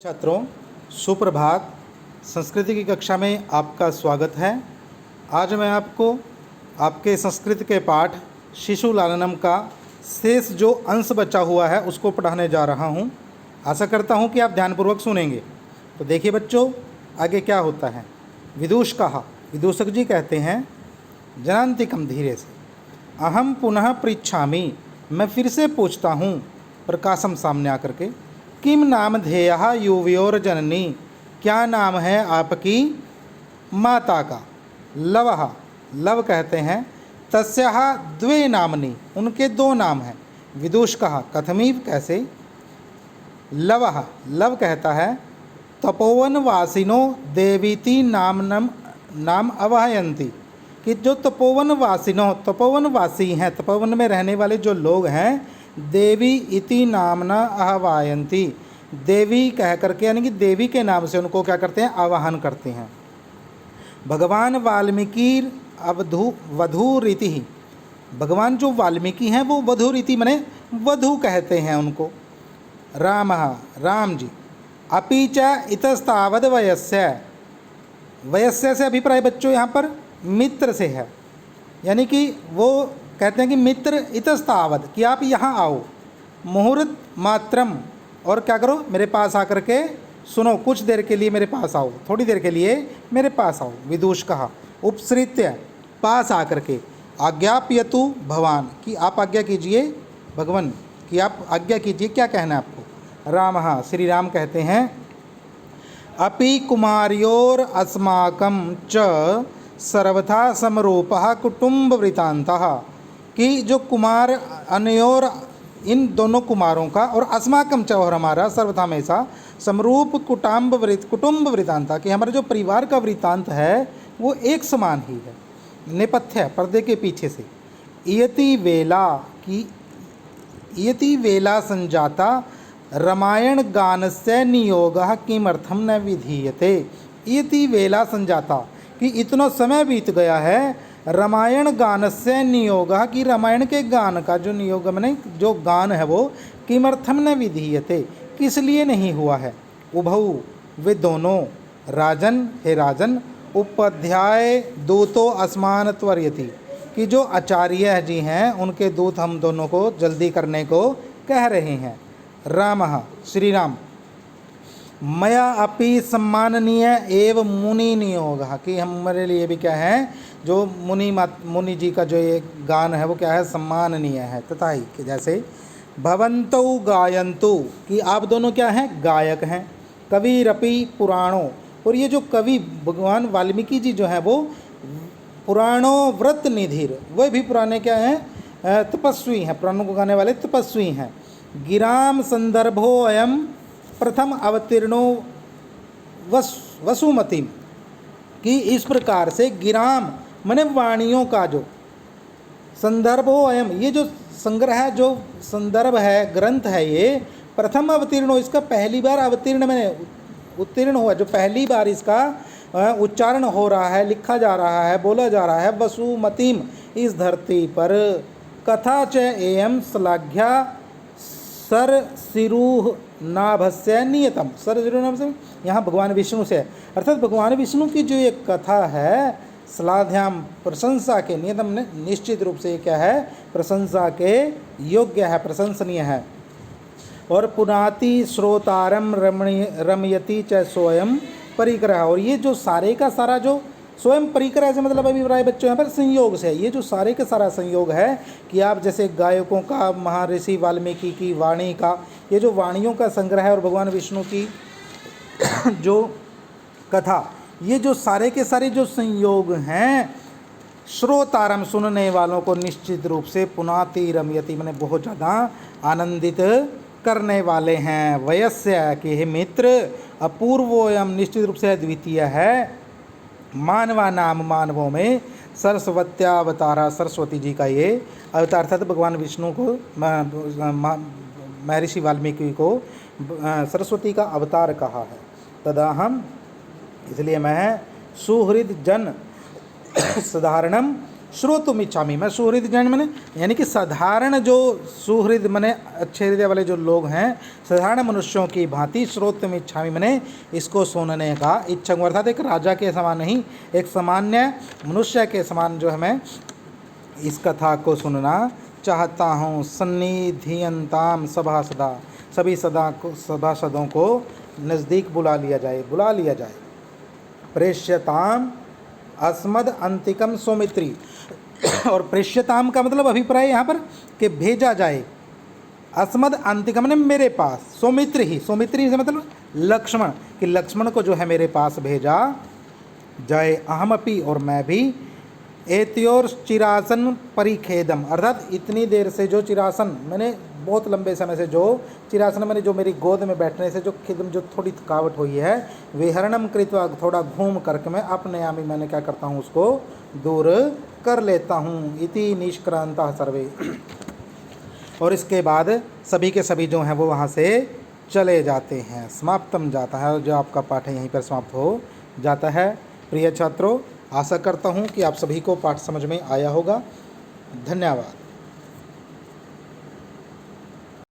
छात्रों, सुप्रभात। संस्कृति की कक्षा में आपका स्वागत है। आज मैं आपको आपके संस्कृत के पाठ शिशु लालनम का शेष जो अंश बचा हुआ है उसको पढ़ाने जा रहा हूं। आशा करता हूं कि आप ध्यानपूर्वक सुनेंगे। तो देखिए बच्चों, आगे क्या होता है। विदुष कहा, विदूषक जी कहते हैं, जनांतिकम धीरे से, अहम पुनः पृच्छामि, मैं फिर से पूछता हूँ, प्रकाशम सामने आकर के, किम नाम धेयः युवयोर जननी, क्या नाम है आपकी माता का। लवः, लव कहते हैं, तस्याः द्वे नामनी, उनके दो नाम हैं। विदुष कहा, कथमिव, कैसे। लवः, लव कहता है, तपोवन वासिनो देवीति नाम अवहयन्ति, कि जो तपोवन वासिनो, तपोवन वासी हैं, तपोवन में रहने वाले जो लोग हैं, देवी इति नामना आह्वायन्ति, देवी कह करके, यानी कि देवी के नाम से उनको क्या करते हैं, आवाहन करते हैं। भगवान वाल्मीकि वधू रीति, भगवान जो वाल्मीकि हैं वो वधू रीति मने वधू कहते हैं उनको। राम, राम जी। अपि च इतस्तावद वयस्य, वयस्य से अभिप्राय बच्चों यहाँ पर मित्र से है, यानी कि वो कहते हैं कि मित्र इतस्तावद, कि आप यहाँ आओ, मुहूर्त मात्रम, और क्या करो, मेरे पास आकर के सुनो, कुछ देर के लिए मेरे पास आओ, थोड़ी देर के लिए मेरे पास आओ। विदुष कहा, उपसृत्य, पास आकर के, आज्ञापयतु भवान, कि आप आज्ञा कीजिए, भगवान कि आप आज्ञा कीजिए, क्या कहना है आपको। राम, श्री राम कहते हैं, अपि कुमार्योर अस्माकं च सर्वथा समरूपः कुटुंब वृतांतः, कि जो कुमार अनयोर, इन दोनों कुमारों का, और अस्माकम च, और हमारा, सर्वथा हमेशा, समरूप कुटुंब वृतांता, कि हमारा जो परिवार का वृतांत है वो एक समान ही है। नेपथ्य, पर्दे के पीछे से, इयति वेला, कि इयति वेला संजाता रामायण गानस्य नियोगः किमर्थम न विधीयते। इयति वेला संजाता, कि इतना समय बीत गया है, रामायण गान से नियोग, कि रामायण के गान का जो नियोग मैंने जो गान है वो किमर्थम न विधीयते, किस लिए नहीं हुआ है। उभौ, वे दोनों, राजन, हे राजन, उपाध्याय दूतो अस्मान त्वरयति, कि जो आचार्य जी हैं उनके दूत हम दोनों को जल्दी करने को कह रहे हैं। राम, श्री राम, मया अपि सम्माननीय एवं मुनि नियोग, कि हमारे लिए भी क्या है, जो मुनि जी का जो ये गान है वो क्या है, सम्माननीय है। तथा ही कि जैसे भवन्तौ गायन्तु, कि आप दोनों क्या हैं, गायक हैं। कविरपि पुराणों, और ये जो कवि भगवान वाल्मीकि जी जो हैं वो पुराणों व्रत निधिर, वे भी पुराने क्या हैं, तपस्वी हैं, पुराणों को गाने वाले तपस्वी हैं। गिराम संदर्भो अयम प्रथम अवतीर्णो वसुमती, कि इस प्रकार से गिराम मने वाणियों का जो संदर्भ हो, अयम, ये जो संग्रह है, जो संदर्भ है, ग्रंथ है, ये प्रथम अवतीर्णो, इसका पहली बार अवतीर्ण मैंने उत्तीर्ण हुआ, जो पहली बार इसका उच्चारण हो रहा है, लिखा जा रहा है, बोला जा रहा है, वसुमतीम, इस धरती पर। कथा च एयम श्लाघ्या सर सिरूह नाभस्य नियतम, सर सिरूह नाभस्य, यहाँ भगवान विष्णु से, अर्थात भगवान विष्णु की जो एक कथा है, श्लाघ्याम, प्रशंसा के, नियतम ने निश्चित रूप से क्या है, प्रशंसा के योग्य है, प्रशंसनीय है। और पुनाति श्रोतारम रमयति च स्वयं परिक्रह, और ये जो सारे का सारा जो स्वयं परिक्रह से मतलब अभिप्राय बच्चों यहाँ पर संयोग से है, ये जो सारे का सारा संयोग है, कि आप जैसे गायकों का, महर्षि वाल्मीकि की वाणी का, ये जो वाणियों का संग्रह है, और भगवान विष्णु की जो कथा, ये जो सारे के सारे जो संयोग हैं, श्रोतारम, सुनने वालों को निश्चित रूप से, पुनाति रमयति मैंने बहुत ज़्यादा आनंदित करने वाले हैं। वयस्य, कि हे मित्र, अपूर्वोयम, निश्चित रूप से द्वितीय है, मानवा नाम, मानवों में, सरस्वत्यावतारा, सरस्वती जी का ये अवतार था। तो भगवान विष्णु को, महर्षि वाल्मीकि को सरस्वती का अवतार कहा है। तदा हम, इसलिए मैं सुहृद जन साधारणम श्रोतुम इच्छामि, मैं सुहृद जन मैंने यानी कि साधारण जो सुहृद मैंने अच्छे हृदय वाले जो लोग हैं, साधारण मनुष्यों की भांति श्रोतुम इच्छामि मैंने इसको सुनने का इच्छुक, अर्थात एक राजा के समान नहीं, एक सामान्य मनुष्य के समान जो है मैं इस कथा को सुनना चाहता हूँ। सन्निधियंताम सभासदा, सभी सभासदों को नज़दीक बुला लिया जाए। प्रेष्यताम अस्मद अंतिकम सौमित्री, और प्रेष्यताम का मतलब अभिप्राय यहाँ पर कि भेजा जाए। अस्मद अंतिकम ने मेरे पास, सौमित्री से मतलब लक्ष्मण, कि लक्ष्मण को जो है मेरे पास भेजा जाए। अहमपि, और मैं भी, एत्योर चिरासन परिखेदम, अर्थात इतनी देर से जो चिरासन मैंने बहुत लंबे समय से जो चिरासन मैंने जो मेरी गोद में बैठने से जो खिदम जो थोड़ी थकावट हुई है, विहरणम कृत्वा, थोड़ा घूम करके मैं अपने आमी मैंने क्या करता हूँ उसको दूर कर लेता हूँ। इति निष्क्रांता सर्वे, और इसके बाद सभी के सभी जो हैं वो वहाँ से चले जाते हैं। समाप्तम जाता है, जो आपका पाठ है यहीं पर समाप्त हो जाता है। प्रिय छात्रों, आशा करता हूँ कि आप सभी को पाठ समझ में आया होगा। धन्यवाद।